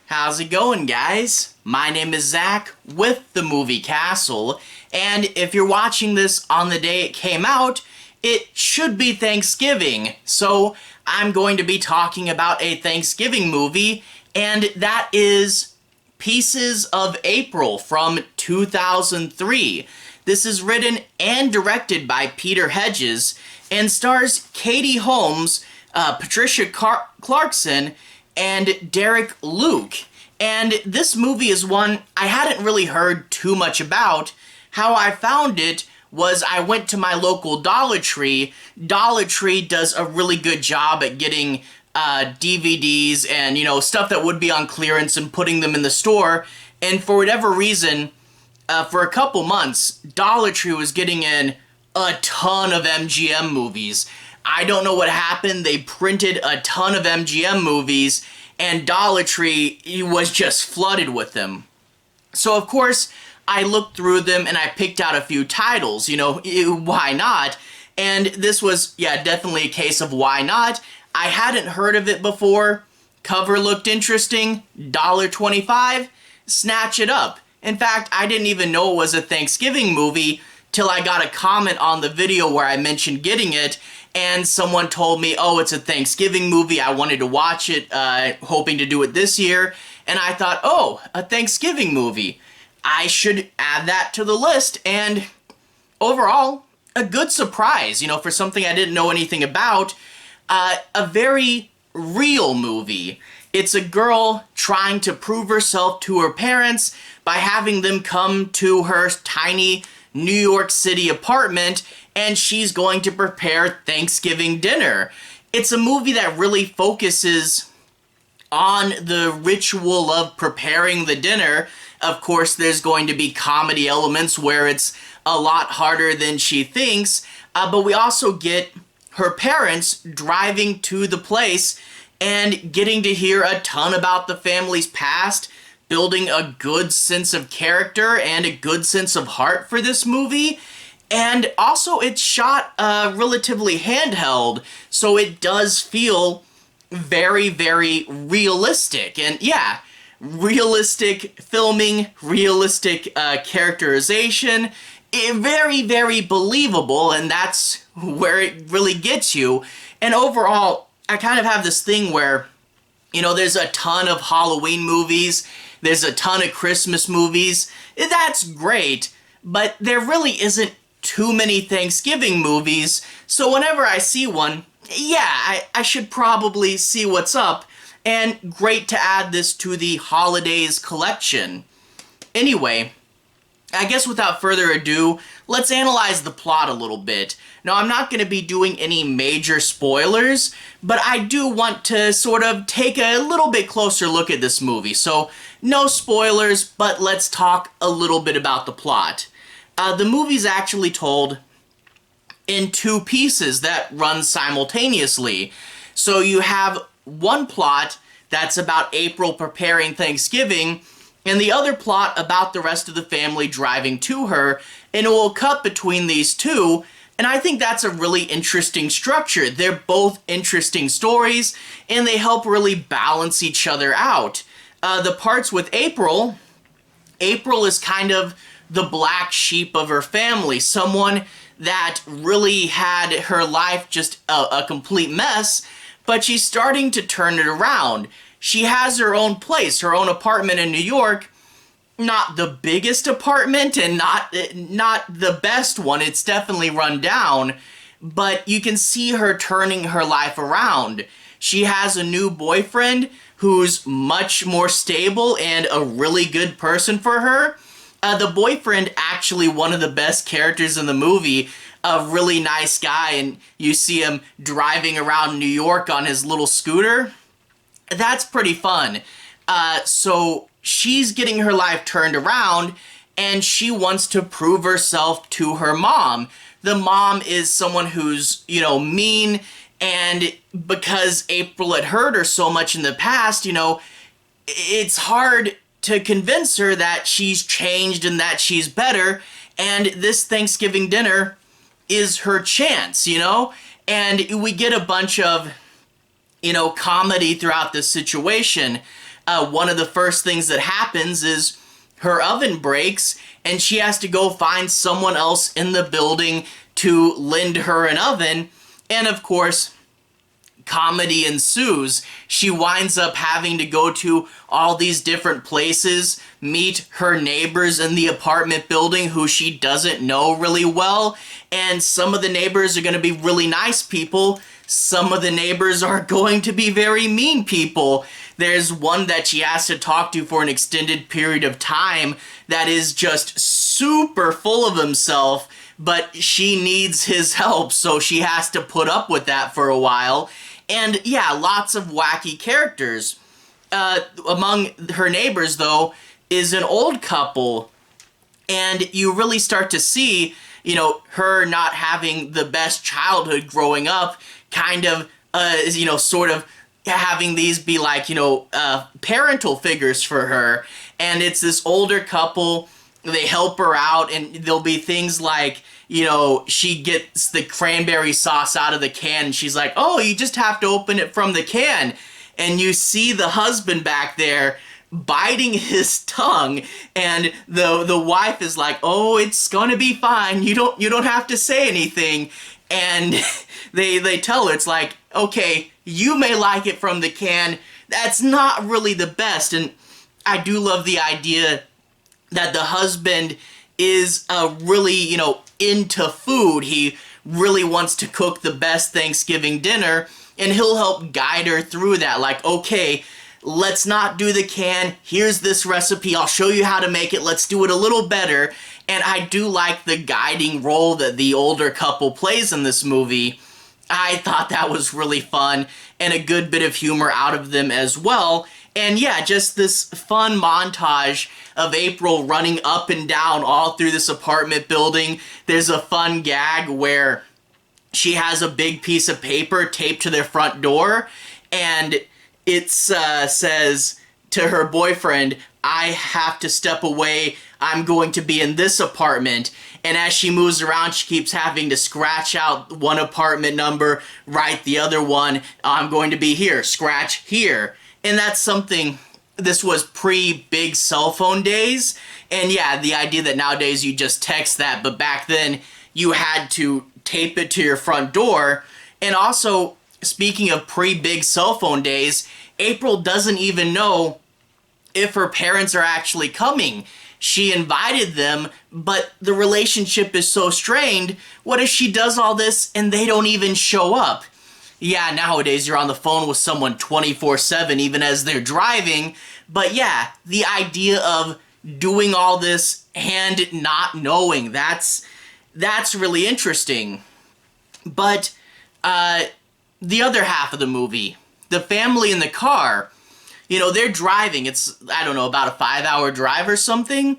How's it going, guys? My name is Zach with the Movie Castle, and if you're watching this on the day it came out, it should be Thanksgiving. So I'm going to be talking about a Thanksgiving movie, and that is Pieces of April from 2003. This is written and directed by Peter Hedges and stars Katie Holmes, Patricia Clarkson, and Derek Luke. And this movie is one I hadn't really heard too much about. How I found it was I went to my local Dollar Tree. Dollar Tree does a really good job at getting DVDs and, stuff that would be on clearance and putting them in the store. And for whatever reason, for a couple months, Dollar Tree was getting in a ton of MGM movies. I don't know what happened. They printed a ton of MGM movies, and Dollar Tree was just flooded with them. So, of course, I looked through them and I picked out a few titles. Why not? And this was, definitely a case of why not. I hadn't heard of it before. Cover looked interesting. $1.25. Snatch it up. In fact, I didn't even know it was a Thanksgiving movie till I got a comment on the video where I mentioned getting it, and someone told me, oh, it's a Thanksgiving movie, I wanted to watch it, hoping to do it this year, and I thought, oh, a Thanksgiving movie. I should add that to the list, and overall, a good surprise, for something I didn't know anything about. A very real movie. It's a girl trying to prove herself to her parents by having them come to her tiny New York City apartment, and she's going to prepare Thanksgiving dinner. It's a movie that really focuses on the ritual of preparing the dinner. Of course, there's going to be comedy elements where it's a lot harder than she thinks, but we also get her parents driving to the place and getting to hear a ton about the family's past, building a good sense of character and a good sense of heart for this movie. And also, it's shot relatively handheld, so it does feel very, very realistic. And realistic filming, realistic characterization, very, very believable, and that's where it really gets you. And overall, I kind of have this thing where, there's a ton of Halloween movies, there's a ton of Christmas movies. That's great, but there really isn't too many Thanksgiving movies, so whenever I see one, I should probably see what's up, and great to add this to the holidays collection. Anyway, I guess without further ado, let's analyze the plot a little bit. Now, I'm not going to be doing any major spoilers, but I do want to sort of take a little bit closer look at this movie. So, no spoilers, but let's talk a little bit about the plot. The movie's actually told in two pieces that run simultaneously. So you have one plot that's about April preparing Thanksgiving, and the other plot about the rest of the family driving to her, and it will cut between these two, and I think that's a really interesting structure. They're both interesting stories, and they help really balance each other out. The parts with April is kind of the black sheep of her family, someone that really had her life just a complete mess, but she's starting to turn it around. She has her own place, her own apartment in New York. Not the biggest apartment and not the best one. It's definitely run down, but you can see her turning her life around. She has a new boyfriend who's much more stable and a really good person for her. The boyfriend, actually one of the best characters in the movie, a really nice guy, and you see him driving around New York on his little scooter. That's pretty fun. So she's getting her life turned around, and she wants to prove herself to her mom. The mom is someone who's, mean, and because April had hurt her so much in the past, it's hard to convince her that she's changed and that she's better, and this Thanksgiving dinner is her chance, and we get a bunch of, comedy throughout this situation. one of the first things that happens is her oven breaks and she has to go find someone else in the building to lend her an oven. And of course, comedy ensues. She winds up having to go to all these different places, meet her neighbors in the apartment building who she doesn't know really well, and some of the neighbors are going to be really nice people. Some of the neighbors are going to be very mean people. There's one that she has to talk to for an extended period of time that is just super full of himself, but she needs his help, so she has to put up with that for a while. And yeah, lots of wacky characters. Among her neighbors, though, is an old couple. And you really start to see, her not having the best childhood growing up, kind of, sort of having these be like, parental figures for her. And it's this older couple. They help her out, and there'll be things like, she gets the cranberry sauce out of the can, and she's like, oh, you just have to open it from the can. And you see the husband back there biting his tongue, and the wife is like, oh, it's gonna be fine. You don't have to say anything. And they tell her, it's like, okay, you may like it from the can. That's not really the best. And I do love the idea that the husband is really, into food. He really wants to cook the best Thanksgiving dinner, and he'll help guide her through that. Like, okay, let's not do the can. Here's this recipe. I'll show you how to make it. Let's do it a little better. And I do like the guiding role that the older couple plays in this movie. I thought that was really fun, and a good bit of humor out of them as well. And yeah, just this fun montage of April running up and down all through this apartment building. There's a fun gag where she has a big piece of paper taped to their front door, and it says to her boyfriend, I have to step away. I'm going to be in this apartment. And as she moves around, she keeps having to scratch out one apartment number, write the other one. I'm going to be here, scratch here. And that's something, this was pre-big cell phone days. And yeah, the idea that nowadays you just text that, but back then you had to tape it to your front door. And also, speaking of pre-big cell phone days, April doesn't even know if her parents are actually coming. She invited them, but the relationship is so strained. What if she does all this and they don't even show up? Yeah, nowadays you're on the phone with someone 24/7 even as they're driving. But yeah, the idea of doing all this and not knowing, that's really interesting. But the other half of the movie, the family in the car, they're driving. It's, I don't know, about a 5-hour drive or something.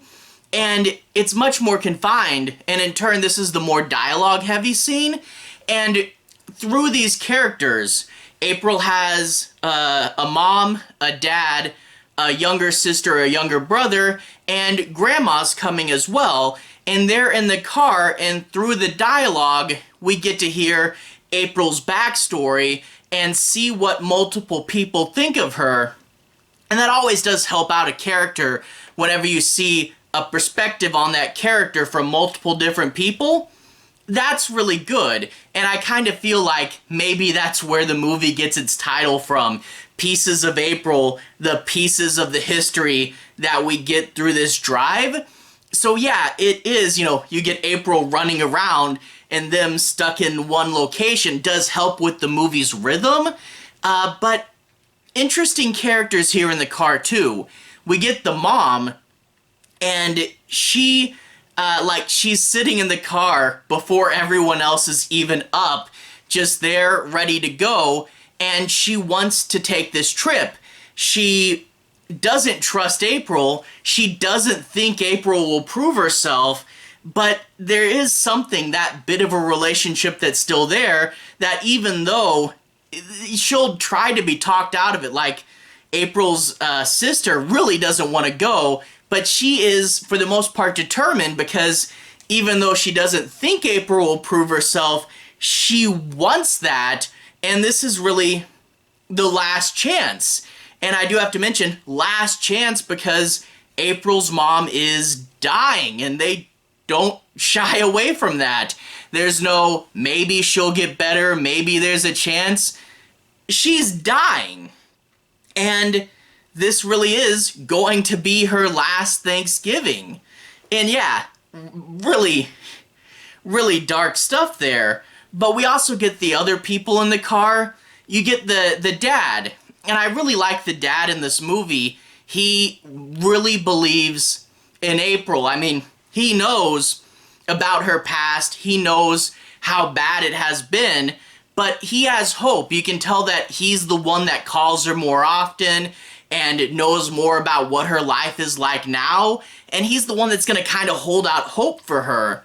And it's much more confined. And in turn, this is the more dialogue-heavy scene. And through these characters, April has a mom, a dad, a younger sister, a younger brother, and grandma's coming as well. And they're in the car, and through the dialogue, we get to hear April's backstory and see what multiple people think of her. And that always does help out a character whenever you see a perspective on that character from multiple different people. That's really good. And I kind of feel like maybe that's where the movie gets its title from. Pieces of April, the pieces of the history that we get through this drive. So yeah, it is, you get April running around and them stuck in one location does help with the movie's rhythm. But interesting characters here in the car too. We get the mom, and she's sitting in the car before everyone else is even up, just there, ready to go, and she wants to take this trip. She doesn't trust April. She doesn't think April will prove herself, but there is something, that bit of a relationship that's still there, that even though she'll try to be talked out of it, like April's sister really doesn't want to go, but she is, for the most part, determined, because even though she doesn't think April will prove herself, she wants that, and this is really the last chance. And I do have to mention, last chance, because April's mom is dying, and they don't shy away from that. There's no, maybe she'll get better, maybe there's a chance. She's dying. And this really is going to be her last Thanksgiving. And yeah, really, really dark stuff there. But we also get the other people in the car. You get the dad. And I really like the dad in this movie. He really believes in April. I mean, he knows about her past. He knows how bad it has been. But he has hope. You can tell that he's the one that calls her more often and knows more about what her life is like now. And he's the one that's going to kind of hold out hope for her.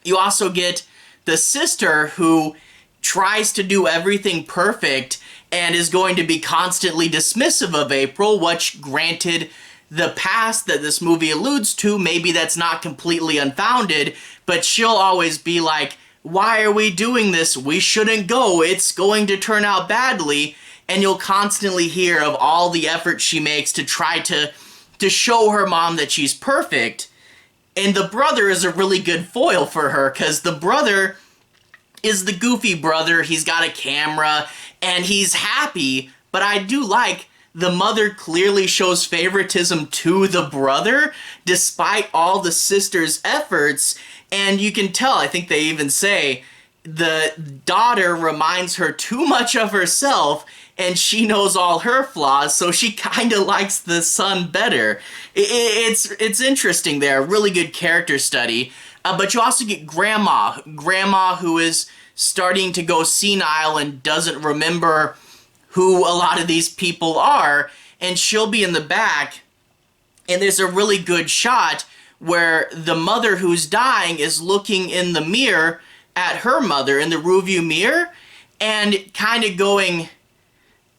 You also get the sister who tries to do everything perfect and is going to be constantly dismissive of April, which, granted, the past that this movie alludes to, maybe that's not completely unfounded, but she'll always be like, why are we doing this? We shouldn't go. It's going to turn out badly. And you'll constantly hear of all the effort she makes to try to show her mom that she's perfect. And the brother is a really good foil for her, because the brother is the goofy brother. He's got a camera, and he's happy. But I do like the mother clearly shows favoritism to the brother, despite all the sister's efforts. And you can tell, I think they even say, the daughter reminds her too much of herself, and she knows all her flaws, so she kind of likes the son better. It's interesting there, really good character study. But you also get Grandma who is starting to go senile and doesn't remember who a lot of these people are, and she'll be in the back, and there's a really good shot where the mother who's dying is looking in the mirror at her mother in the rearview mirror and kind of going,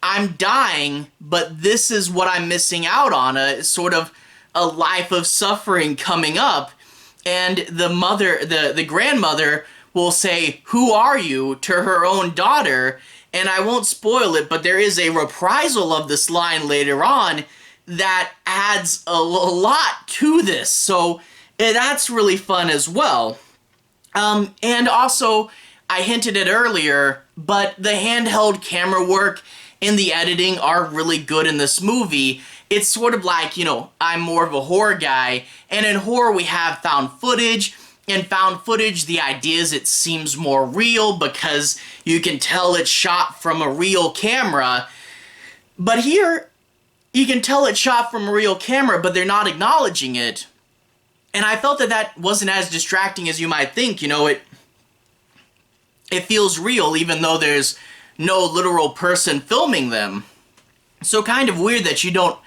I'm dying, but this is what I'm missing out on, a sort of a life of suffering coming up. And the mother, the grandmother will say, who are you, to her own daughter. And I won't spoil it, but there is a reprisal of this line later on that adds a lot to this. So that's really fun as well. And also, I hinted at earlier, but the handheld camera work and the editing are really good in this movie. It's sort of like, you know, I'm more of a horror guy, and in horror we have found footage. In found footage, the idea is it seems more real because you can tell it's shot from a real camera. But here, you can tell it's shot from a real camera, but they're not acknowledging it. And I felt that that wasn't as distracting as you might think. You know, it feels real even though there's no literal person filming them. So kind of weird that you don't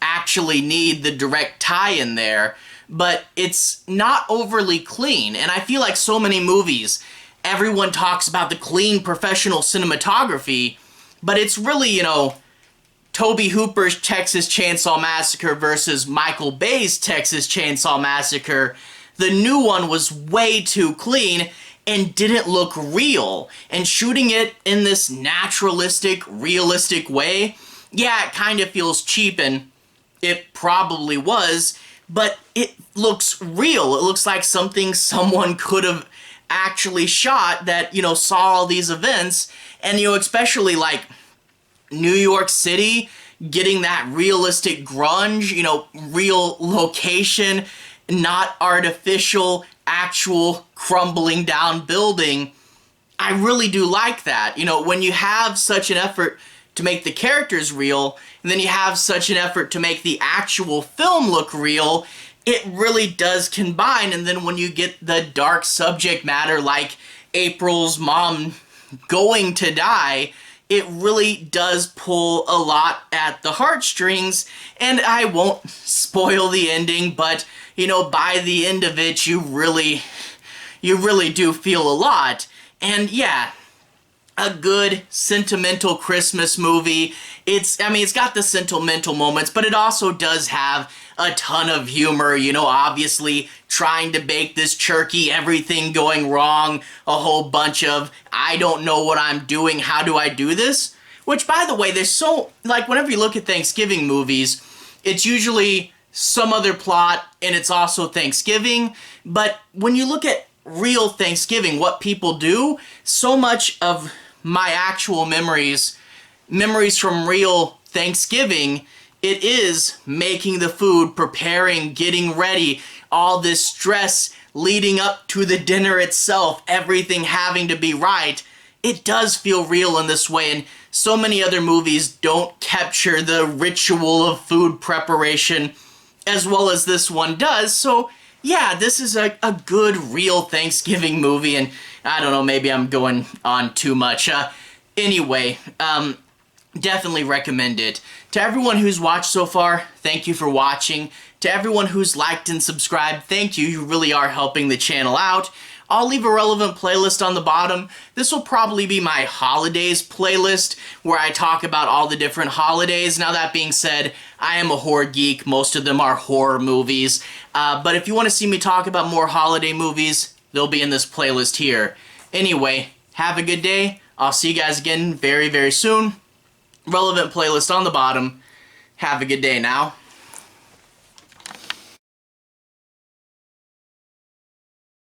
actually need the direct tie-in there, but it's not overly clean. And I feel like so many movies, everyone talks about the clean professional cinematography, but it's really, you know, Tobe Hooper's Texas Chainsaw Massacre versus Michael Bay's Texas Chainsaw Massacre. The new one was way too clean and didn't look real. And shooting it in this naturalistic, realistic way, yeah, it kind of feels cheap, and it probably was, but it looks real. It looks like something someone could have actually shot that, you know, saw all these events. And, you know, especially like New York City, getting that realistic grunge, you know, real location, not artificial, actual crumbling down building. I really do like that. You know, when you have such an effort to make the characters real, and then you have such an effort to make the actual film look real, it really does combine. And then when you get the dark subject matter like April's mom going to die, it really does pull a lot at the heartstrings. And I won't spoil the ending, but, you know, by the end of it, you really do feel a lot. And yeah, a good sentimental Christmas movie. It's got the sentimental moments, but it also does have a ton of humor, you know, obviously trying to bake this turkey, everything going wrong, a whole bunch of, I don't know what I'm doing, how do I do this? Which, by the way, there's so, like, whenever you look at Thanksgiving movies, it's usually some other plot, and it's also Thanksgiving. But when you look at real Thanksgiving, what people do, so much of my actual memories from real Thanksgiving, it is making the food, preparing, getting ready, all this stress leading up to the dinner itself, everything having to be right. It does feel real in this way, and so many other movies don't capture the ritual of food preparation as well as this one does. So yeah, this is a good real Thanksgiving movie, and I don't know, maybe I'm going on too much. Anyway, definitely recommend it. To everyone who's watched so far, thank you for watching. To everyone who's liked and subscribed, thank you. You really are helping the channel out. I'll leave a relevant playlist on the bottom. This will probably be my holidays playlist, where I talk about all the different holidays. Now, that being said, I am a horror geek. Most of them are horror movies. But if you want to see me talk about more holiday movies, they'll be in this playlist here. Anyway, have a good day. I'll see you guys again very, very soon. Relevant playlist on the bottom. Have a good day now.